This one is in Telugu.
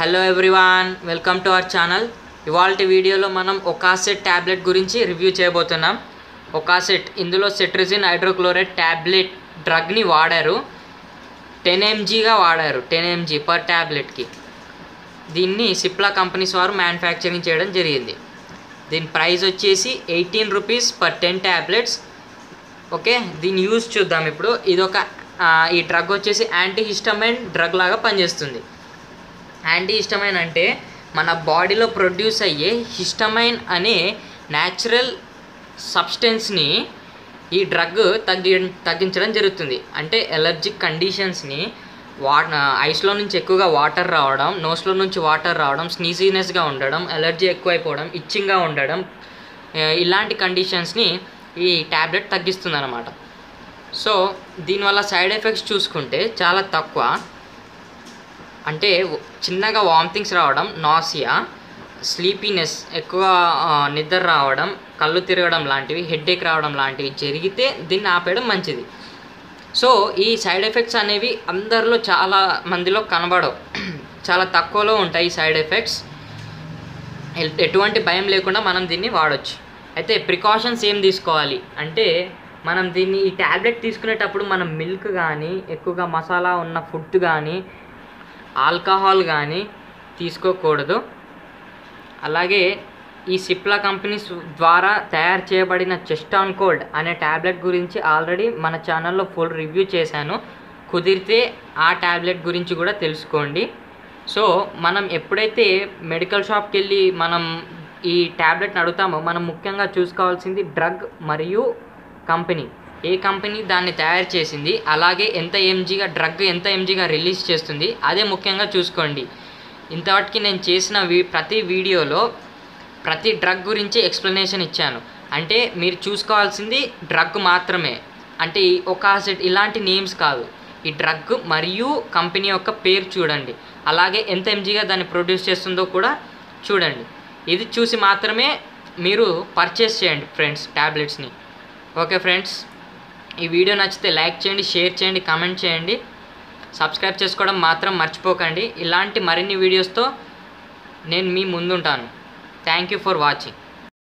Hello everyone, welcome to our channel. ఇవాల్టి వీడియోలో మనం ఒకాసెట్ ట్యాబ్లెట్ గురించి రివ్యూ చేయబోతున్నాం. ఒకాసెట్ ఇందులో సెట్రిజిన్ హైడ్రోక్లోరైడ్ ట్యాబ్లెట్ డ్రగ్ని వాడారు. 10 mgగా వాడారు, 10 mg పర్ ట్యాబ్లెట్కి. దీన్ని సిప్లా కంపెనీస్ వారు మ్యానుఫ్యాక్చరింగ్ చేయడం జరిగింది. దీని ప్రైస్ వచ్చేసి 18 రూపీస్ పర్ 10 ట్యాబ్లెట్స్. ఓకే, దీని యూజ్ చూద్దాం ఇప్పుడు. ఈ డ్రగ్ వచ్చేసి యాంటీహిస్టమైన్ డ్రగ్ లాగా పనిచేస్తుంది. యాంటీహిస్టమైన్ అంటే మన బాడీలో ప్రొడ్యూస్ అయ్యే హిస్టమైన్ అనే న్యాచురల్ సబ్స్టెన్స్ని ఈ డ్రగ్ తగ్గించడం జరుగుతుంది. అంటే ఎలర్జిక్ కండిషన్స్ని ఐస్లో నుంచి ఎక్కువగా వాటర్ రావడం, నోస్లో నుంచి వాటర్ రావడం, స్నీజీనెస్గా ఉండడం, ఎలర్జీ ఎక్కువైపోవడం, ఇచ్చింగ్గా ఉండడం, ఇలాంటి కండిషన్స్ని ఈ ట్యాబ్లెట్ తగ్గిస్తుంది అన్నమాట. సో దీనివల్ల సైడ్ ఎఫెక్ట్స్ చూసుకుంటే చాలా తక్కువ. అంటే చిన్నగా వామిటింగ్స్ రావడం, నాసియా, స్లీపీనెస్, ఎక్కువ నిద్ర రావడం, కళ్ళు తిరగడం లాంటివి, హెడేక్ రావడం లాంటివి జరిగితే దీన్ని ఆపేయడం మంచిది. సో ఈ సైడ్ ఎఫెక్ట్స్ అనేవి అందరిలో చాలా మందిలో కనబడవు, చాలా తక్కువలో ఉంటాయి ఈ సైడ్ ఎఫెక్ట్స్. ఎటువంటి భయం లేకుండా మనం దీన్ని వాడచ్చు. అయితే ప్రికాషన్స్ ఏం తీసుకోవాలి అంటే, మనం దీన్ని ఈ ట్యాబ్లెట్ తీసుకునేటప్పుడు మనం మిల్క్ కానీ, ఎక్కువగా మసాలా ఉన్న ఫుడ్ కానీ, ఆల్కహాల్ కానీ తీసుకోకూడదు. అలాగే ఈ సిప్లా కంపెనీస్ ద్వారా తయారు చేయబడిన చెస్ట్ ఆన్ కోల్డ్ అనే ట్యాబ్లెట్ గురించి ఆల్రెడీ మన ఛానల్లో ఫుల్ రివ్యూ చేశాను. కుదిరితే ఆ ట్యాబ్లెట్ గురించి కూడా తెలుసుకోండి. సో మనం ఎప్పుడైతే మెడికల్ షాప్కి వెళ్ళి మనం ఈ ట్యాబ్లెట్ని అడుగుతామో, మనం ముఖ్యంగా చూసుకోవాల్సింది డ్రగ్ మరియు కంపెనీ, ఏ కంపెనీ దాన్ని తయారు చేసింది, అలాగే డ్రగ్ ఎంత ఎంజీగా రిలీజ్ చేస్తుంది, అదే ముఖ్యంగా చూసుకోండి. ఇంతవరకు నేను చేసిన ప్రతి వీడియోలో ప్రతి డ్రగ్ గురించి ఎక్స్ప్లెనేషన్ ఇచ్చాను. అంటే మీరు చూసుకోవాల్సింది డ్రగ్ మాత్రమే, అంటే ఒకాసెట్ ఇలాంటి నేమ్స్ కాదు. ఈ డ్రగ్ మరియు కంపెనీ యొక్క పేరు చూడండి, అలాగే ఎంత ఎంజీగా దాన్ని ప్రొడ్యూస్ చేస్తుందో కూడా చూడండి. ఇది చూసి మాత్రమే మీరు పర్చేస్ చేయండి ఫ్రెండ్స్ ట్యాబ్లెట్స్ని. ఓకే ఫ్రెండ్స్, ఈ వీడియో నచ్చితే లైక్ చేయండి, షేర్ చేయండి, కామెంట్ చేయండి, సబ్స్క్రైబ్ చేసుకోవడం మాత్రం మర్చిపోకండి. ఇలాంటి మరిన్ని వీడియోస్తో నేను మీ ముందుంటాను. Thank you for watching.